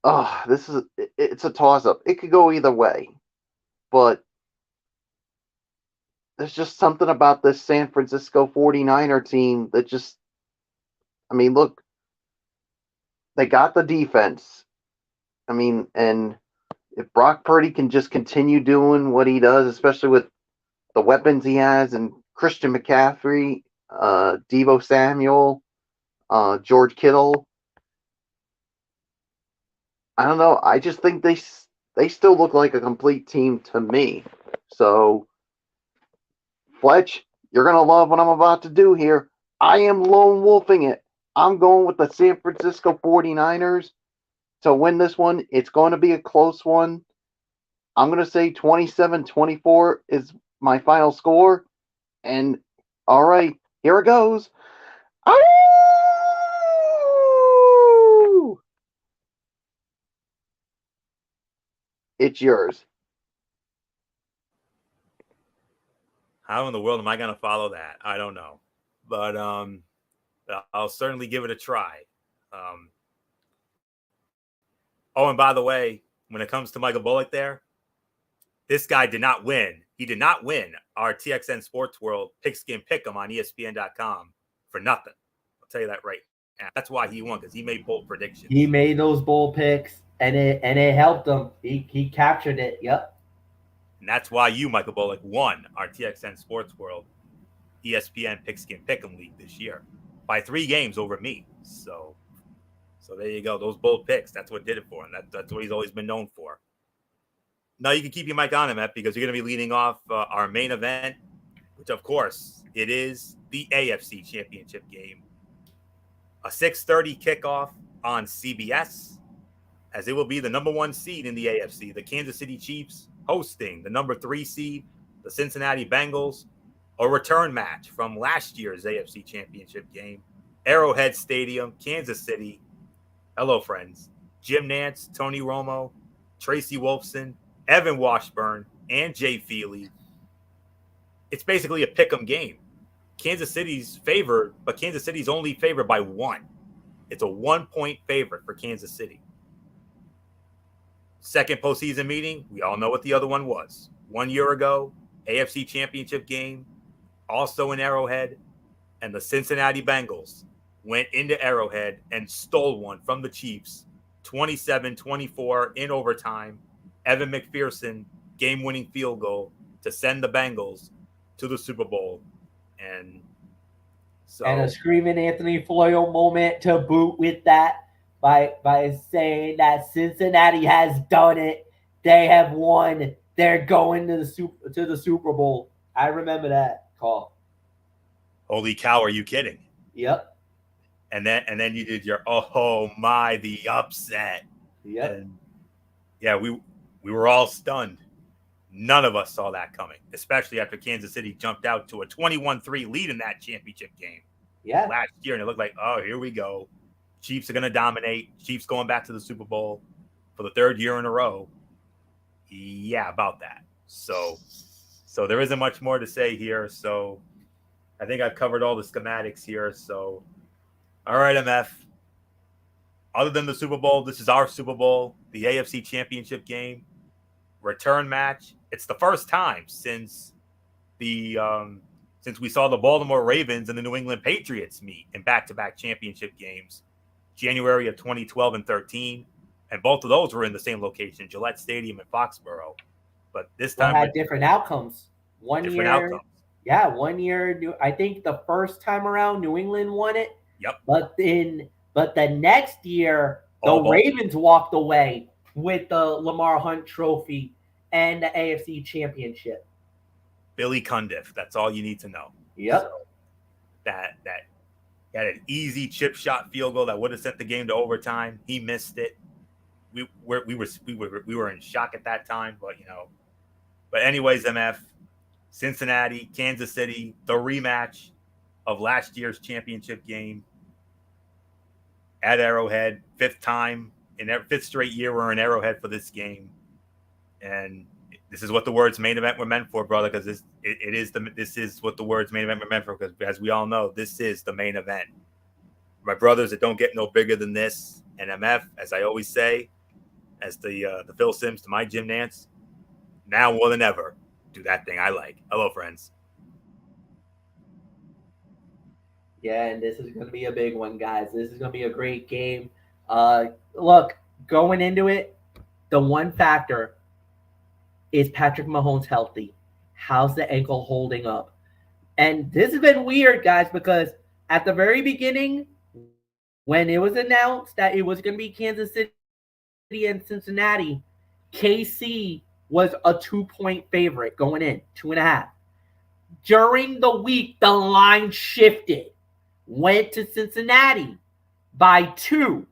Oh, it's a toss up. It could go either way, but there's just something about this San Francisco 49er team that just, I mean, look, they got the defense. I mean, and if Brock Purdy can just continue doing what he does, especially with the weapons he has, and Christian McCaffrey, Devo Samuel, George Kittle, I don't know. I just think they still look like a complete team to me. So, Fletch, you're gonna love what I'm about to do here. I am lone wolfing it. I'm going with the San Francisco 49ers to win this one. It's going to be a close one. I'm going to say 27-24 is my final score. And all right, here it goes. Oh! It's yours. How in the world am I going to follow that? I don't know. But I'll certainly give it a try. Oh, and by the way, when it comes to Michael Bullock there, this guy did not win. He did not win our TXN Sports World Pigskin Pick'em on ESPN.com for nothing. I'll tell you that right now. That's why he won, because he made bold predictions. He made those bold picks, and it helped him. He captured it. Yep. And that's why you, Michael Bullock, won our TXN Sports World ESPN Pigskin Pick'em League this year by 3 games over me. So there you go. Those bold picks, that's what did it for him. That's what he's always been known for. Now you can keep your mic on him, because you're going to be leading off our main event, which, of course, it is the AFC Championship game. A 6:30 kickoff on CBS, as it will be the number 1 seed in the AFC, the Kansas City Chiefs, hosting the number 3 seed, the Cincinnati Bengals, a return match from last year's AFC Championship game, Arrowhead Stadium, Kansas City. Hello, friends. Jim Nantz, Tony Romo, Tracy Wolfson, Evan Washburn, and Jay Feely. It's basically a pick'em game. Kansas City's favored, but Kansas City's only favored by 1. It's a 1-point favorite for Kansas City. Second postseason meeting, we all know what the other one was. 1 year ago, AFC Championship game, also in Arrowhead, and the Cincinnati Bengals went into Arrowhead and stole one from the Chiefs, 27-24 in overtime. Evan McPherson, game-winning field goal to send the Bengals to the Super Bowl. And a screaming Anthony Floyo moment to boot with that by saying that Cincinnati has done it. They have won. They're going to the Super Bowl. I remember that call. Holy cow, are you kidding? Yep. And then you did your the upset. Yep. And yeah, we were all stunned. None of us saw that coming, especially after Kansas City jumped out to a 21-3 lead in that championship game last year. And it looked like, oh, here we go. Chiefs are going to dominate. Chiefs going back to the Super Bowl for the 3rd year in a row. Yeah, about that. So there isn't much more to say here. So I think I've covered all the schematics here. So, all right, MF. Other than the Super Bowl, this is our Super Bowl, the AFC Championship game, return match. It's the first time since we saw the Baltimore Ravens and the New England Patriots meet in back-to-back championship games, January of 2012 and 13, and both of those were in the same location, Gillette Stadium in Foxborough. But this time had different outcomes. One year, I think the first time around, New England won it. Yep. But the next year, the Ravens walked away with the Lamar Hunt Trophy and the AFC Championship. Billy Cundiff. That's all you need to know. Yep. So that had an easy chip shot field goal that would have sent the game to overtime. He missed it. We were in shock at that time, but But anyways, MF, Cincinnati, Kansas City, the rematch of last year's championship game at Arrowhead, 5th straight year we're in Arrowhead for this game. And this is what the words main event were meant for, brother, because this is what the words main event were meant for, because as we all know, this is the main event. My brothers, it don't get no bigger than this. And MF, as I always say, as the Phil Sims to my Jim Nance. Now more than ever, do that thing I like. Hello, friends. Yeah, and this is going to be a big one, guys. This is going to be a great game. Look, going into it, the one factor is Patrick Mahomes healthy. How's the ankle holding up? And this has been weird, guys, because at the very beginning, when it was announced that it was going to be Kansas City and Cincinnati, KC was a 2-point favorite going in, 2.5. During the week, the line shifted, went to Cincinnati by 2.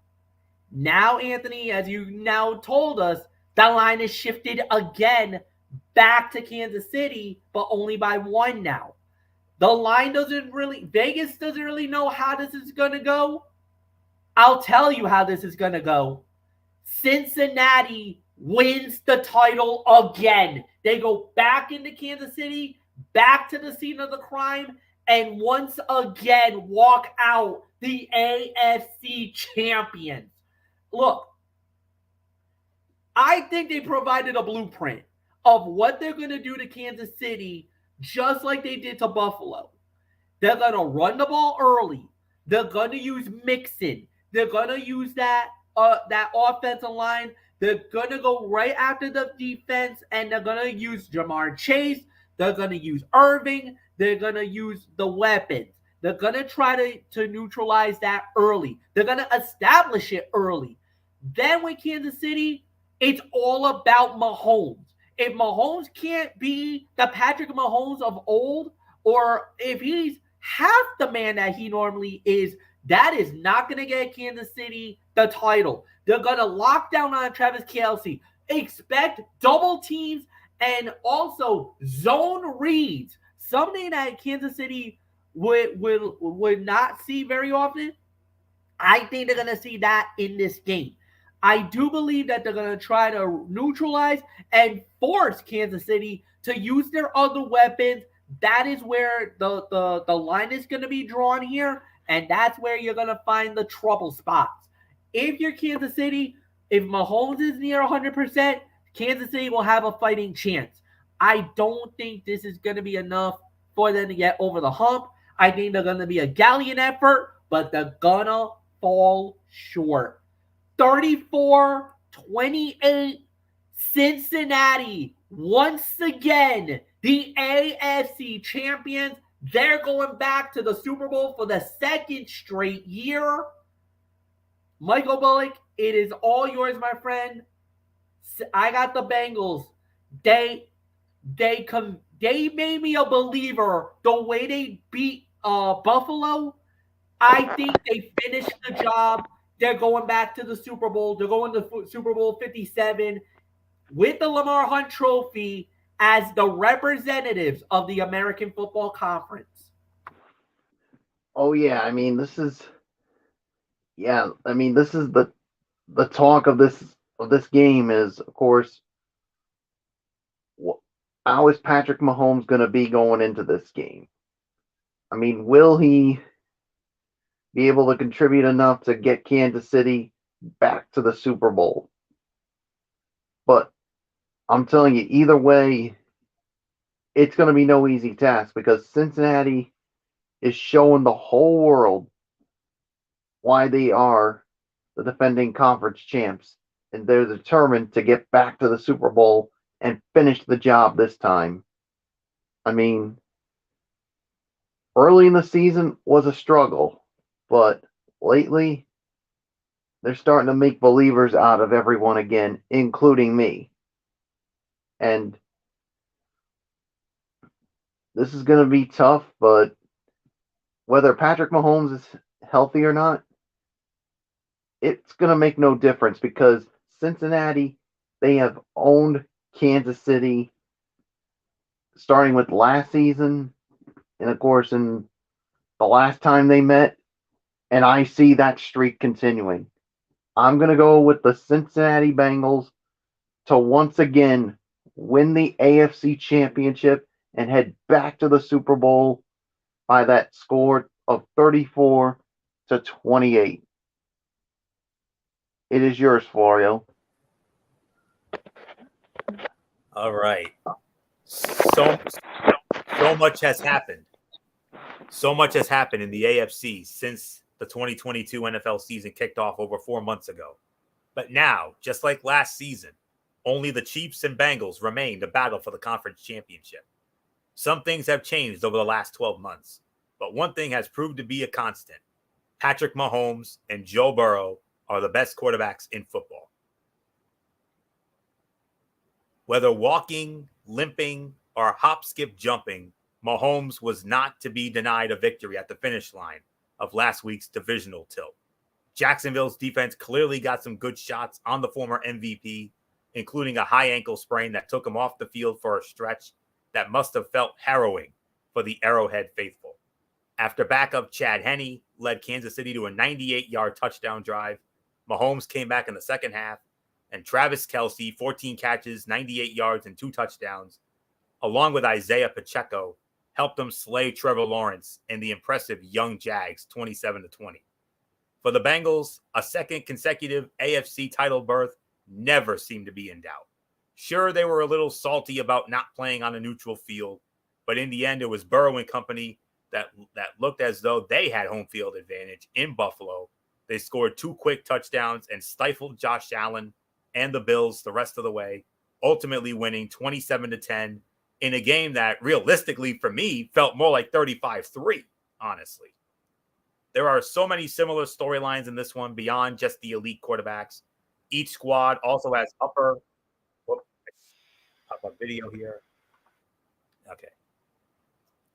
Now, Anthony, as you now told us, that line is shifted again back to Kansas City, but only by 1 now. The line Vegas doesn't really know how this is going to go. I'll tell you how this is going to go. Cincinnati wins the title again. They go back into Kansas City, back to the scene of the crime, and once again walk out the AFC champions. Look, I think they provided a blueprint of what they're going to do to Kansas City, just like they did to Buffalo. They're going to run the ball early. They're going to use Mixon. They're going to use that offensive line. They're going to go right after the defense, and they're going to use Jamar Chase. They're going to use Irving. They're going to use the weapons. They're going to try to neutralize that early. They're going to establish it early. Then with Kansas City, it's all about Mahomes. If Mahomes can't be the Patrick Mahomes of old, or if he's half the man that he normally is, that is not going to get Kansas City the title. They're going to lock down on Travis Kelce. Expect double teams and also zone reads. Something that Kansas City would not see very often. I think they're going to see that in this game. I do believe that they're going to try to neutralize and force Kansas City to use their other weapons. That is where the line is going to be drawn here, and that's where you're going to find the trouble spots. If you're Kansas City, if Mahomes is near 100%, Kansas City will have a fighting chance. I don't think this is going to be enough for them to get over the hump. I think they're going to be a gallant effort, but they're going to fall short. 34-28, Cincinnati, once again, the AFC champions. They're going back to the Super Bowl for the second straight year. Michael Bullock, it is all yours, my friend. I got the Bengals. They made me a believer the way they beat Buffalo. I think they finished the job. They're going back to the Super Bowl. They're going to Super Bowl 57 with the Lamar Hunt Trophy as the representatives of the American Football Conference. Oh yeah, this is the talk of this game is, of course, how is Patrick Mahomes going to be going into this game? Will he be able to contribute enough to get Kansas City back to the Super Bowl? But I'm telling you, either way, it's going to be no easy task, because Cincinnati is showing the whole world why they are the defending conference champs, and they're determined to get back to the Super Bowl and finish the job this time. Early in the season was a struggle, but lately they're starting to make believers out of everyone again, including me. And this is going to be tough, but whether Patrick Mahomes is healthy or not, it's going to make no difference, because Cincinnati, they have owned Kansas City starting with last season, and of course in the last time they met, and I see that streak continuing. I'm going to go with the Cincinnati Bengals to once again win the AFC Championship and head back to the Super Bowl by that score of 34-28. It is yours, Florio. All right. So much has happened. So much has happened in the AFC since the 2022 NFL season kicked off over 4 months ago. But now, just like last season, only the Chiefs and Bengals remain to battle for the conference championship. Some things have changed over the last 12 months, but one thing has proved to be a constant. Patrick Mahomes and Joe Burrow are the best quarterbacks in football. Whether walking, limping, or hop, skip, jumping, Mahomes was not to be denied a victory at the finish line of last week's divisional tilt. Jacksonville's defense clearly got some good shots on the former MVP, including a high ankle sprain that took him off the field for a stretch that must have felt harrowing for the Arrowhead faithful. After backup Chad Henne led Kansas City to a 98-yard touchdown drive, Mahomes came back in the second half, and Travis Kelce, 14 catches, 98 yards, and 2 touchdowns, along with Isaiah Pacheco, helped them slay Trevor Lawrence and the impressive young Jags 27-20. For the Bengals, a second consecutive AFC title berth never seemed to be in doubt. Sure, they were a little salty about not playing on a neutral field, but in the end, it was Burrow and company that looked as though they had home field advantage in Buffalo. They scored 2 quick touchdowns and stifled Josh Allen and the Bills the rest of the way, ultimately winning 27-10 in a game that realistically for me felt more like 35-3, honestly. There are so many similar storylines in this one beyond just the elite quarterbacks. Each squad also has pop up video here. Okay.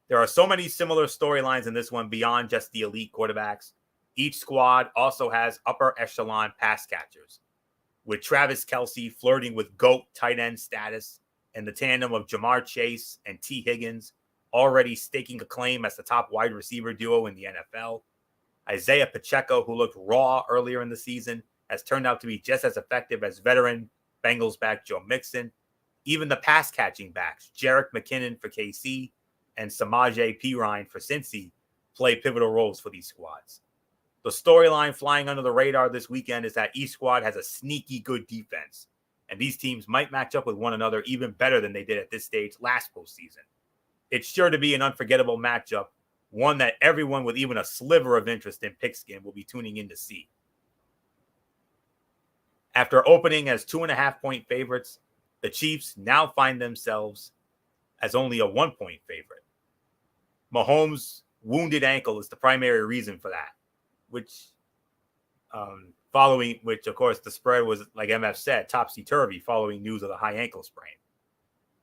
There are so many similar storylines in this one beyond just the elite quarterbacks. Each squad also has upper echelon pass catchers, with Travis Kelce flirting with GOAT tight end status and the tandem of Jamar Chase and T. Higgins already staking a claim as the top wide receiver duo in the NFL. Isaiah Pacheco, who looked raw earlier in the season, has turned out to be just as effective as veteran Bengals back Joe Mixon. Even the pass-catching backs, Jerick McKinnon for KC and Samaje Perine for Cincy, play pivotal roles for these squads. The storyline flying under the radar this weekend is that each squad has a sneaky good defense, and these teams might match up with one another even better than they did at this stage last postseason. It's sure to be an unforgettable matchup, one that everyone with even a sliver of interest in pigskin will be tuning in to see. After opening as 2.5-point favorites, the Chiefs now find themselves as only a 1-point favorite. Mahomes' wounded ankle is the primary reason for that, which of course the spread was, like MF said, topsy-turvy following news of the high ankle sprain.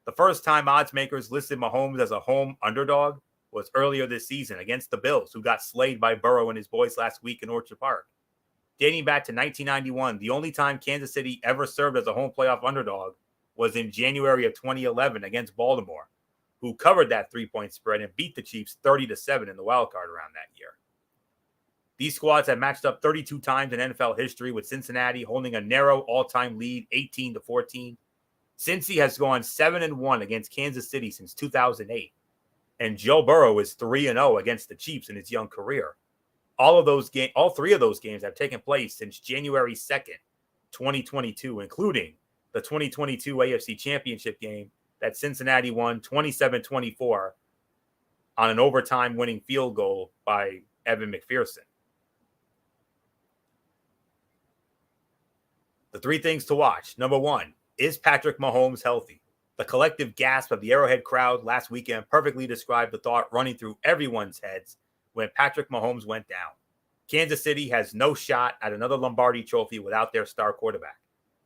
The first time odds makers listed Mahomes as a home underdog was earlier this season against the Bills, who got slayed by Burrow and his boys last week in Orchard Park. Dating back to 1991, the only time Kansas City ever served as a home playoff underdog was in January of 2011 against Baltimore, who covered that 3-point spread and beat the Chiefs 30-7 in the wild card round that year. These squads have matched up 32 times in NFL history, with Cincinnati holding a narrow all-time lead 18-14. Cincy has gone 7-1 against Kansas City since 2008, and Joe Burrow is 3-0 against the Chiefs in his young career. All 3 of those games have taken place since January 2nd, 2022, including the 2022 AFC Championship game that Cincinnati won 27-24 on an overtime winning field goal by Evan McPherson. The 3 things to watch. Number 1, is Patrick Mahomes healthy? The collective gasp of the Arrowhead crowd last weekend perfectly described the thought running through everyone's heads when Patrick Mahomes went down. Kansas City has no shot at another Lombardi trophy without their star quarterback.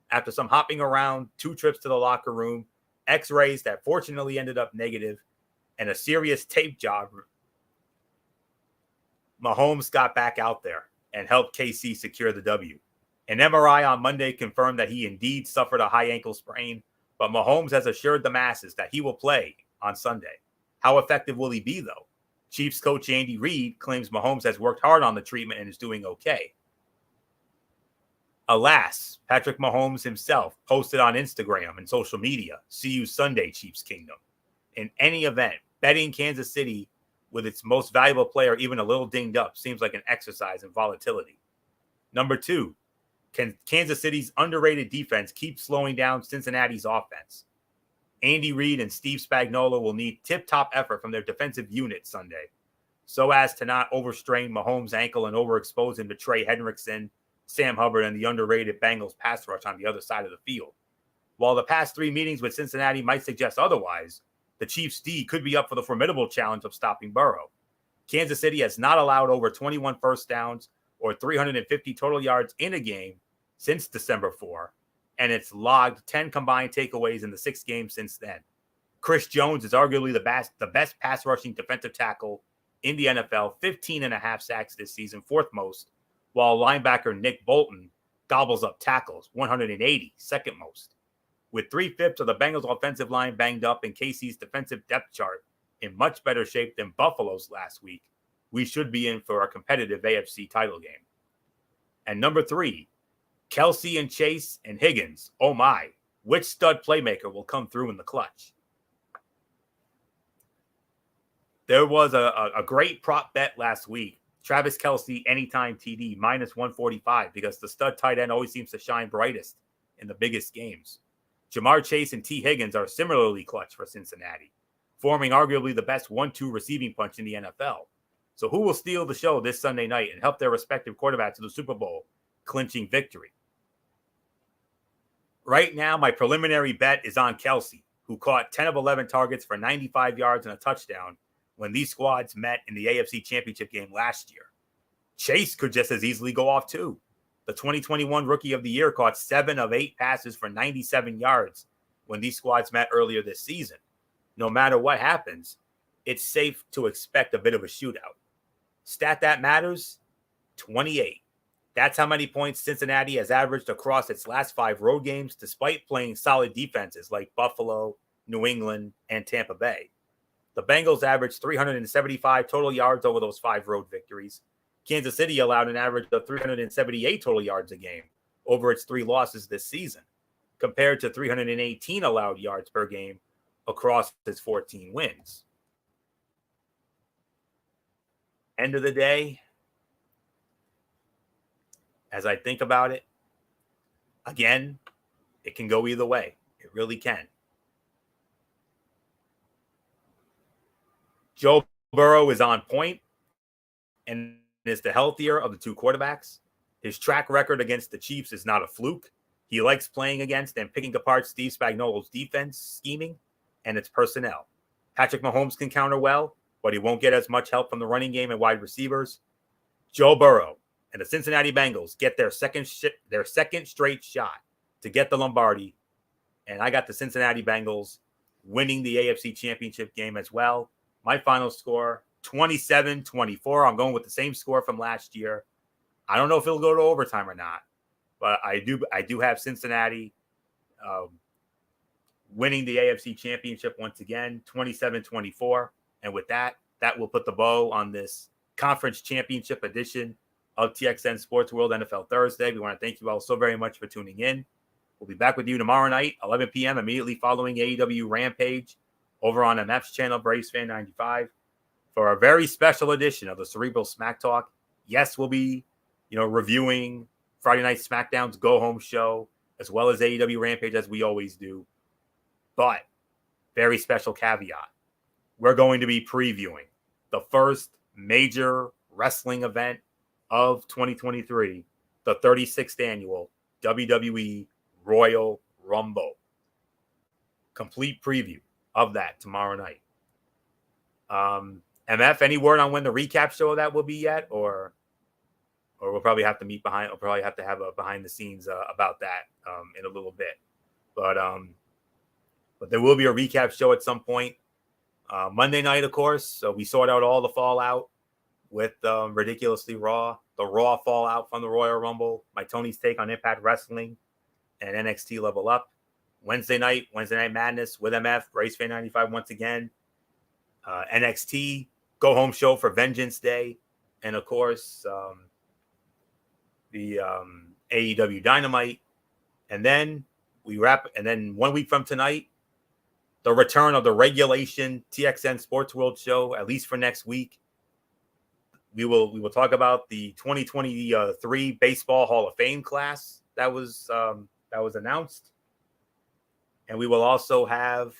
After some hopping around, 2 trips to the locker room, x-rays that fortunately ended up negative, and a serious tape job, Mahomes got back out there and helped KC secure the W. An MRI on Monday confirmed that he indeed suffered a high ankle sprain, but Mahomes has assured the masses that he will play on Sunday. How effective will he be, though? Chiefs coach Andy Reid claims Mahomes has worked hard on the treatment and is doing okay. Alas, Patrick Mahomes himself posted on Instagram and social media, "See you Sunday, Chiefs Kingdom." In any event, betting Kansas City with its most valuable player even a little dinged up seems like an exercise in volatility. Number 2, can Kansas City's underrated defense keep slowing down Cincinnati's offense? Andy Reid and Steve Spagnuolo will need tip-top effort from their defensive unit Sunday, so as to not overstrain Mahomes' ankle and overexpose him to Trey Hendrickson, Sam Hubbard, and the underrated Bengals pass rush on the other side of the field. While the past 3 meetings with Cincinnati might suggest otherwise, the Chiefs' D could be up for the formidable challenge of stopping Burrow. Kansas City has not allowed over 21 first downs or 350 total yards in a game since December 4, and it's logged 10 combined takeaways in the 6 games since then. Chris Jones is arguably the best pass rushing defensive tackle in the NFL, 15.5 sacks this season, 4th most, while linebacker Nick Bolton gobbles up tackles, 180, 2nd most. With 3/5 of the Bengals' offensive line banged up and KC's defensive depth chart in much better shape than Buffalo's last week, we should be in for a competitive AFC title game. And number 3, Kelsey and Chase and Higgins. Oh my, which stud playmaker will come through in the clutch? There was a great prop bet last week. Travis Kelsey anytime TD minus 145 because the stud tight end always seems to shine brightest in the biggest games. Jamar Chase and T. Higgins are similarly clutch for Cincinnati, forming arguably the best 1-2 receiving punch in the NFL. So who will steal the show this Sunday night and help their respective quarterbacks to the Super Bowl, clinching victory? Right now, my preliminary bet is on Kelsey, who caught 10 of 11 targets for 95 yards and a touchdown when these squads met in the AFC Championship game last year. Chase could just as easily go off too. The 2021 Rookie of the Year caught 7 of 8 passes for 97 yards when these squads met earlier this season. No matter what happens, it's safe to expect a bit of a shootout. Stat that matters, 28. That's how many points Cincinnati has averaged across its last 5 road games, despite playing solid defenses like Buffalo, New England, and Tampa Bay. The Bengals averaged 375 total yards over those 5 road victories. Kansas City allowed an average of 378 total yards a game over its 3 losses this season, compared to 318 allowed yards per game across its 14 wins. End of the day, as I think about it, again, it can go either way. It really can. Joe Burrow is on point and is the healthier of the 2 quarterbacks. His track record against the Chiefs is not a fluke. He likes playing against and picking apart Steve Spagnuolo's defense, scheming, and its personnel. Patrick Mahomes can counter well, but he won't get as much help from the running game and wide receivers. Joe Burrow and the Cincinnati Bengals get their second straight shot to get the Lombardi, and I got the Cincinnati Bengals winning the AFC Championship game as well. My final score, 27-24. I'm going with the same score from last year. I don't know if it'll go to overtime or not, but I do have Cincinnati winning the AFC Championship once again, 27-24. And with that will put the bow on this conference championship edition of TXN Sports World NFL Thursday. We want to thank you all so very much for tuning in. We'll be back with you tomorrow night, 11 p.m., immediately following AEW Rampage over on MF's channel, Braves Fan 95, for a very special edition of the Cerebral Smack Talk. Yes, we'll be, reviewing Friday Night SmackDown's Go Home show, as well as AEW Rampage, as we always do. But, very special caveat. We're going to be previewing the first major wrestling event of 2023, the 36th annual WWE Royal Rumble. Complete preview of that tomorrow night. MF, any word on when the recap show of that will be yet, or we'll probably have to meet behind. We'll probably have to have a behind the scenes about that in a little bit. But there will be a recap show at some point. Monday night, of course. So we sort out all the fallout with Ridiculously Raw, the Raw fallout from the Royal Rumble, my Tony's take on Impact Wrestling, and NXT Level Up. Wednesday Night Madness with MF, Race Fan 95 once again. NXT Go Home show for Vengeance Day, and of course the AEW Dynamite, and then we wrap. And then 1 week from tonight, the return of the regulation TXN Sports World show, at least for next week. We will talk about the 2023 Baseball Hall of Fame class that was announced. And we will also have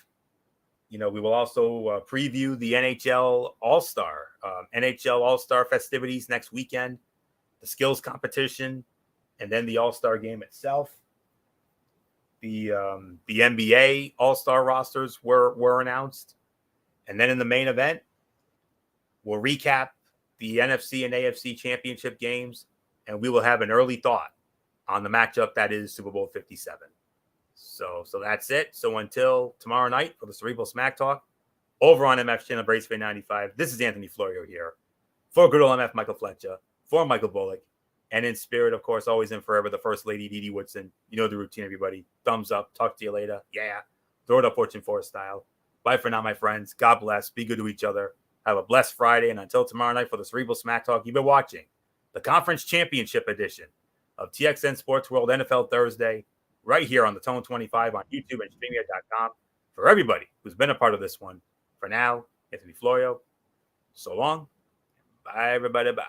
we will also preview the NHL All-Star festivities next weekend, the skills competition, and then the All-Star game itself. The NBA All-Star rosters were announced. And then in the main event, we'll recap the NFC and AFC championship games, and we will have an early thought on the matchup that is Super Bowl 57. So that's it. So until tomorrow night for the Cerebral Smack Talk over on MF channel Braceway 95, this is Anthony Florio here for good old MF Michael Fletcher, for Michael Bullock, and in spirit, of course, always and forever, the First Lady Dee Dee Woodson. You know the routine, everybody. Thumbs up. Talk to you later. Yeah. Throw it up Fortune Forest style. Bye for now, my friends. God bless. Be good to each other. Have a blessed Friday. And until tomorrow night for the Cerebral Smack Talk, you've been watching the Conference Championship edition of TXN Sports World NFL Thursday, right here on the Tone 25 on YouTube and StreamYard.com. For everybody who's been a part of this one, for now, Anthony Florio, so long. Bye, everybody. Bye.